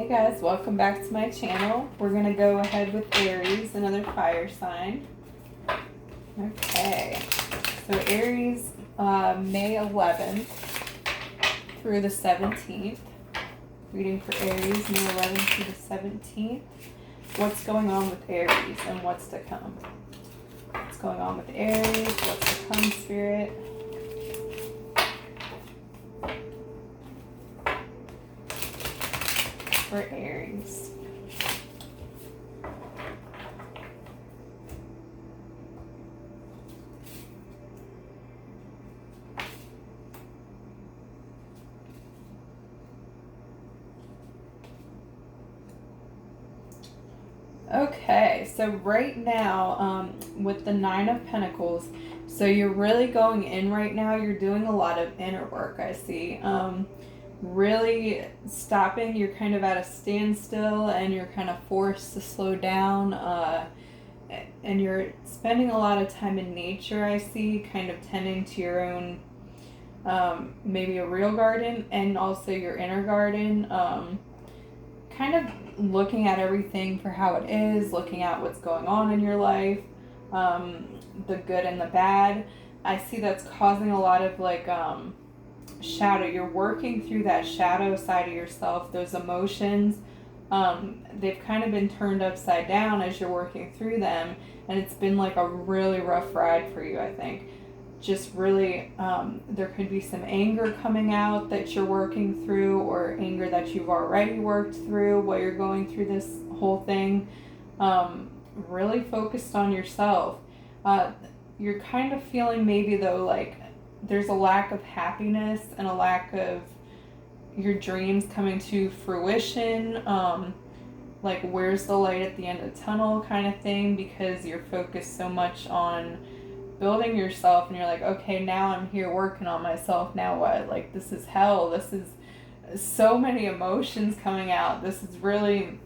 Hey guys, welcome back to my channel. We're going to go ahead with Aries, another fire sign. Okay, so Aries, May 11th through the 17th. Reading for Aries, May 11th through the 17th. What's going on with Aries and what's to come? What's going on with Aries? What's to come, Spirit? For Aries. Okay, so right now, with the Nine of Pentacles, so you're really going in right now, you're doing a lot of inner work, I see. Really stopping, you're kind of at a standstill and you're kind of forced to slow down, and you're spending a lot of time in nature, I see, kind of tending to your own, maybe a real garden and also your inner garden, kind of looking at everything for how it is, looking at what's going on in your life, the good and the bad. I see that's causing a lot of like shadow. You're working through that shadow side of yourself, those emotions. They've kind of been turned upside down as you're working through them, and it's been like a really rough ride for you, I think. Just really, there could be some anger coming out that you're working through, or anger that you've already worked through while you're going through this whole thing. Really focused on yourself. You're kind of feeling maybe though like there's a lack of happiness and a lack of your dreams coming to fruition. Like where's the light at the end of the tunnel kind of thing, because you're focused so much on building yourself and you're like, okay, now I'm here working on myself, now what? Like this is hell. This is so many emotions coming out. This has really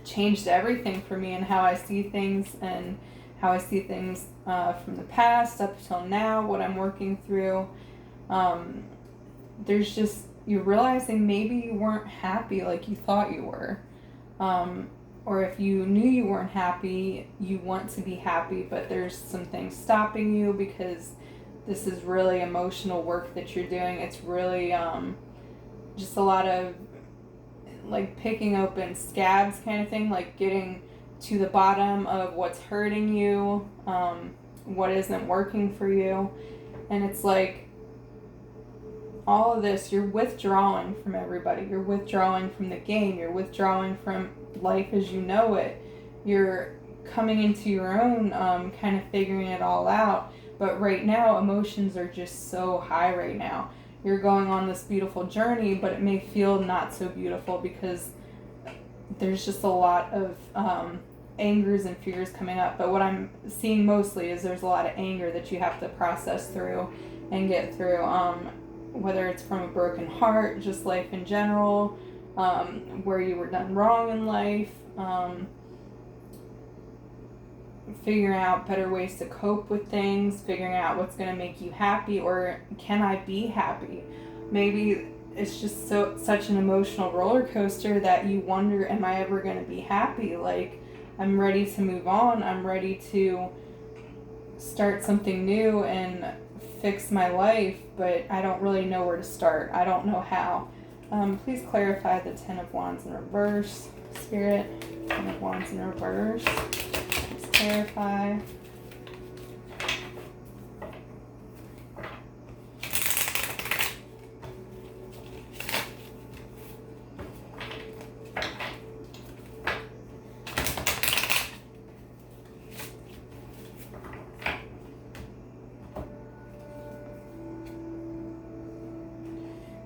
changed everything for me and how I see things, and how I see things from the past up till now, what I'm working through. There's just, you're realizing maybe you weren't happy like you thought you were. Or if you knew you weren't happy, you want to be happy, but there's some things stopping you because this is really emotional work that you're doing. It's really just a lot of like picking open scabs kind of thing, like getting to the bottom of what's hurting you, what isn't working for you. And it's like all of this, you're withdrawing from everybody. You're withdrawing from the game. You're withdrawing from life as you know it. You're coming into your own, kind of figuring it all out. But right now, emotions are just so high right now. You're going on this beautiful journey, but it may feel not so beautiful because there's just a lot of angers and fears coming up. But what I'm seeing mostly is there's a lot of anger that you have to process through and get through, whether it's from a broken heart, just life in general, where you were done wrong in life, figuring out better ways to cope with things, figuring out what's going to make you happy, or can I be happy? Maybe it's just such an emotional roller coaster that you wonder, am I ever going to be happy? Like, I'm ready to move on. I'm ready to start something new and fix my life, but I don't really know where to start. I don't know how. Please clarify the Ten of Wands in reverse, Spirit. Ten of Wands in reverse. Please clarify.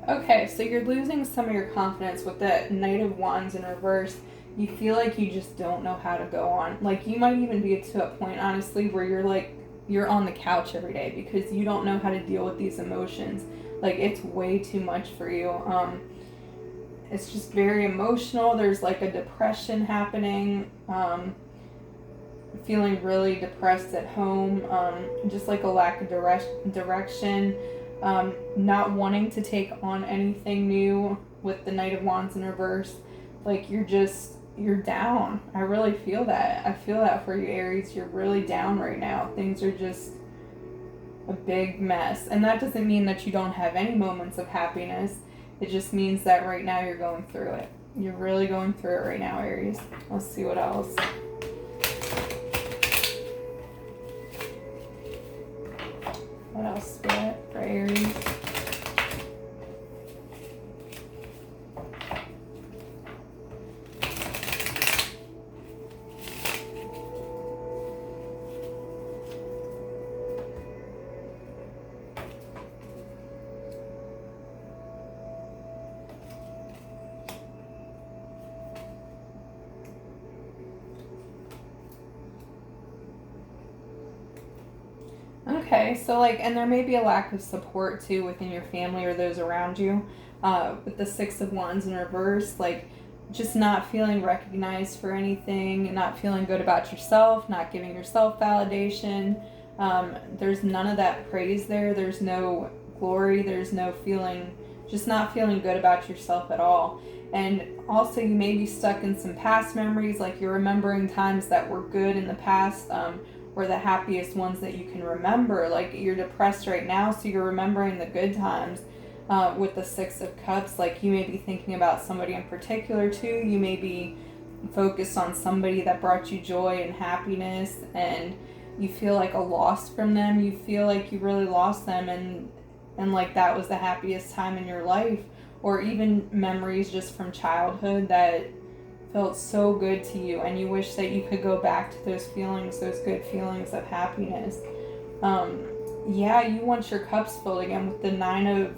Okay, so you're losing some of your confidence with that Knight of Wands in reverse. You feel like you just don't know how to go on. Like, you might even be to a point, honestly, where you're like, you're on the couch every day because you don't know how to deal with these emotions. Like, it's way too much for you. It's just very emotional. There's like a depression happening. Feeling really depressed at home. Just like a lack of direction. Not wanting to take on anything new with the Knight of Wands in reverse. Like you're down. I really feel that. I feel that for you, Aries. You're really down right now. Things are just a big mess. And that doesn't mean that you don't have any moments of happiness. It just means that right now you're going through it. You're really going through it right now, Aries. Let's see what else. What else, Spirit, for Aries? Okay, so like, and there may be a lack of support too within your family or those around you. With the Six of Wands in reverse, like just not feeling recognized for anything, not feeling good about yourself, not giving yourself validation. There's none of that praise there. There's no glory. There's no feeling, just not feeling good about yourself at all. And also, you may be stuck in some past memories, like you're remembering times that were good in the past. Or the happiest ones that you can remember. Like you're depressed right now, so you're remembering the good times. With the Six of Cups, like you may be thinking about somebody in particular too. You may be focused on somebody that brought you joy and happiness, and you feel like a loss from them. You feel like you really lost them, and like that was the happiest time in your life. Or even memories just from childhood that felt so good to you, and you wish that you could go back to those feelings, those good feelings of happiness. Yeah, you want your cups filled again with the Nine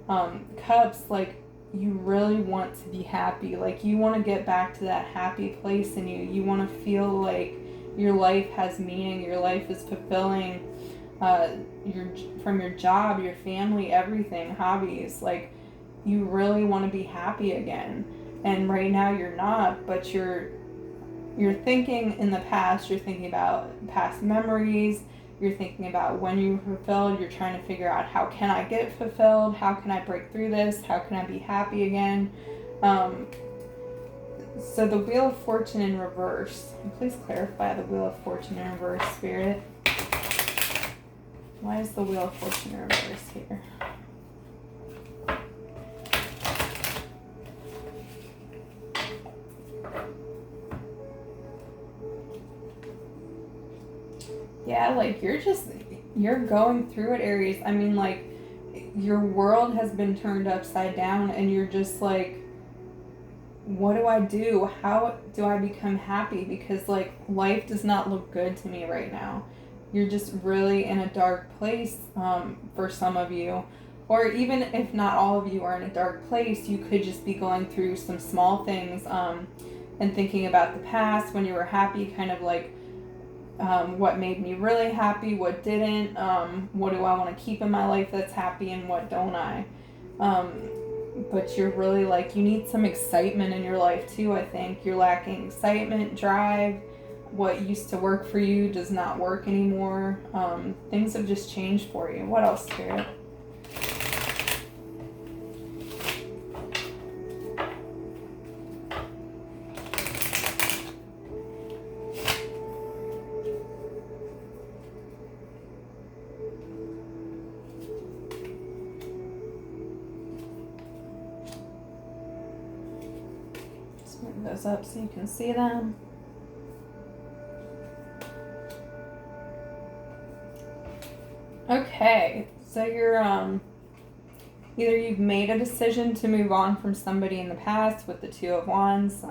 of Cups. Like you really want to be happy. Like you want to get back to that happy place in you. You want to feel like your life has meaning, your life is fulfilling, from your job, your family, everything, hobbies. Like you really want to be happy again. And right now you're not, but you're thinking in the past. You're thinking about past memories. You're thinking about when you were fulfilled. You're trying to figure out, how can I get fulfilled? How can I break through this? How can I be happy again? So the Wheel of Fortune in reverse. Please clarify the Wheel of Fortune in reverse, Spirit. Why is the Wheel of Fortune in reverse here? Yeah, like you're going through it, Aries. I mean, like your world has been turned upside down, and you're just like, what do I do? How do I become happy? Because like life does not look good to me right now. You're just really in a dark place, for some of you. Or even if not all of you are in a dark place, you could just be going through some small things, and thinking about the past when you were happy, kind of like, what made me really happy, what didn't, what do I want to keep in my life that's happy, and what don't I. But you're really like, you need some excitement in your life too, I think. You're lacking excitement, drive. What used to work for you does not work anymore. Things have just changed for you. What else, Spirit? Move those up so you can see them. Okay, so you're either you've made a decision to move on from somebody in the past with the Two of Wands.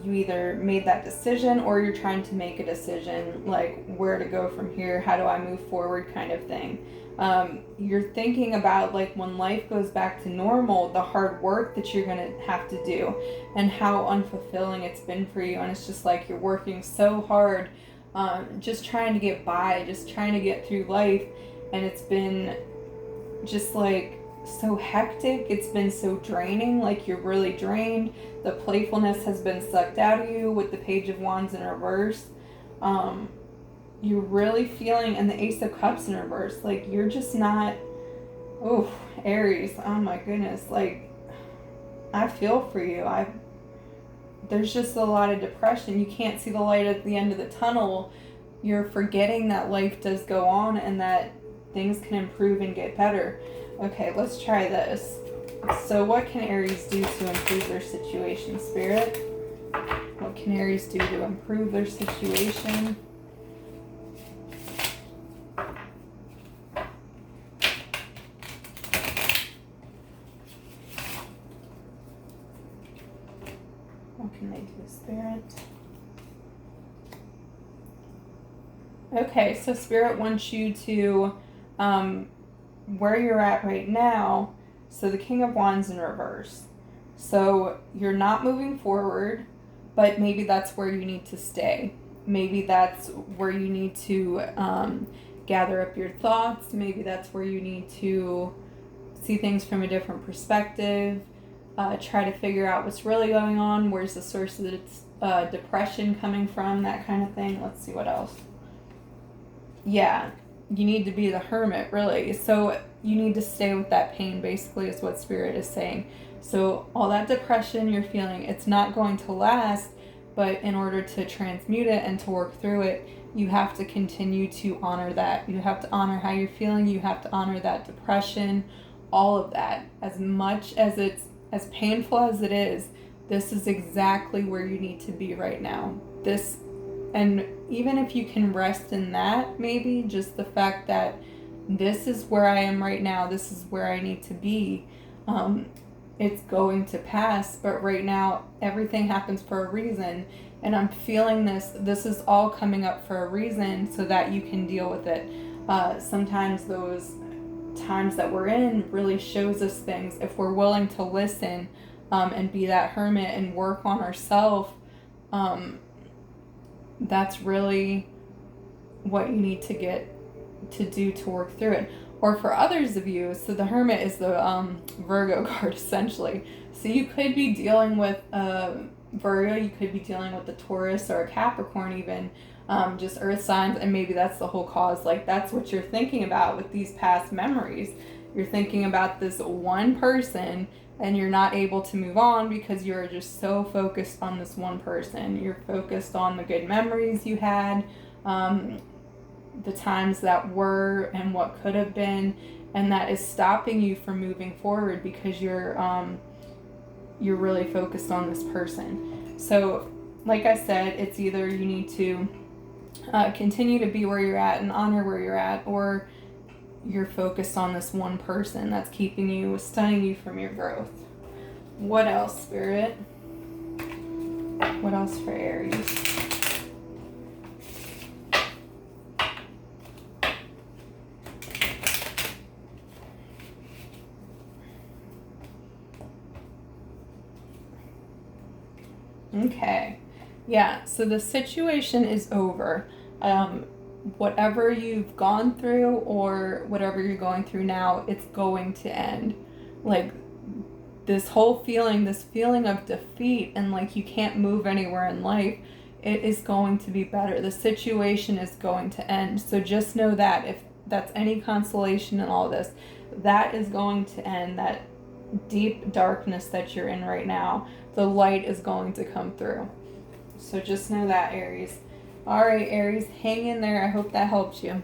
You either made that decision, or you're trying to make a decision, like where to go from here, how do I move forward, kind of thing. You're thinking about like when life goes back to normal, the hard work that you're gonna have to do and how unfulfilling it's been for you. And it's just like you're working so hard, just trying to get by, just trying to get through life, and it's been just like so hectic. It's been so draining. Like you're really drained. The playfulness has been sucked out of you with the Page of Wands in reverse. You're really feeling, and the Ace of Cups in reverse, like you're just not, oh, Aries, oh my goodness, like I feel for you. There's just a lot of depression. You can't see the light at the end of the tunnel. You're forgetting that life does go on and that things can improve and get better. Okay, let's try this. So what can Aries do to improve their situation, Spirit? What can Aries do to improve their situation? What can they do, Spirit? Okay, so Spirit wants you to, where you're at right now, so the King of Wands in reverse. So you're not moving forward, but maybe that's where you need to stay. Maybe that's where you need to gather up your thoughts. Maybe that's where you need to see things from a different perspective. Try to figure out what's really going on. Where's the source of the depression coming from? That kind of thing. Let's see what else. Yeah, you need to be the hermit, really. So you need to stay with that pain, basically, is what Spirit is saying. So all that depression you're feeling, it's not going to last, but in order to transmute it and to work through it, you have to continue to honor that. You have to honor how you're feeling. You have to honor that depression, all of that. As much as it's as painful as it is, this is exactly where you need to be right now. And even if you can rest in that, maybe just the fact that this is where I am right now, this is where I need to be, it's going to pass. But right now, everything happens for a reason. And I'm feeling this is all coming up for a reason so that you can deal with it. Sometimes those times that we're in really shows us things. If we're willing to listen and be that hermit and work on ourselves, that's really what you need to get to do to work through it. Or for others of you, so the hermit is the Virgo card, essentially. So you could be dealing with Virgo, you could be dealing with a Taurus or a Capricorn even, just earth signs, and maybe that's the whole cause. Like, that's what you're thinking about with these past memories. You're thinking about this one person and you're not able to move on because you're just so focused on this one person. You're focused on the good memories you had, the times that were and what could have been, and that is stopping you from moving forward because you're really focused on this person. So like I said, it's either you need to continue to be where you're at and honor where you're at, or you're focused on this one person that's keeping you, stunning you from your growth. What else, Spirit? What else for Aries? Okay. Yeah, so the situation is over. Whatever you've gone through or whatever you're going through now, it's going to end. Like, this whole feeling, this feeling of defeat and like you can't move anywhere in life, it is going to be better. The situation is going to end. So just know that if that's any consolation in all this, that is going to end. That deep darkness that you're in right now, the light is going to come through. So just know that, Aries. All right, Aries, hang in there. I hope that helped you.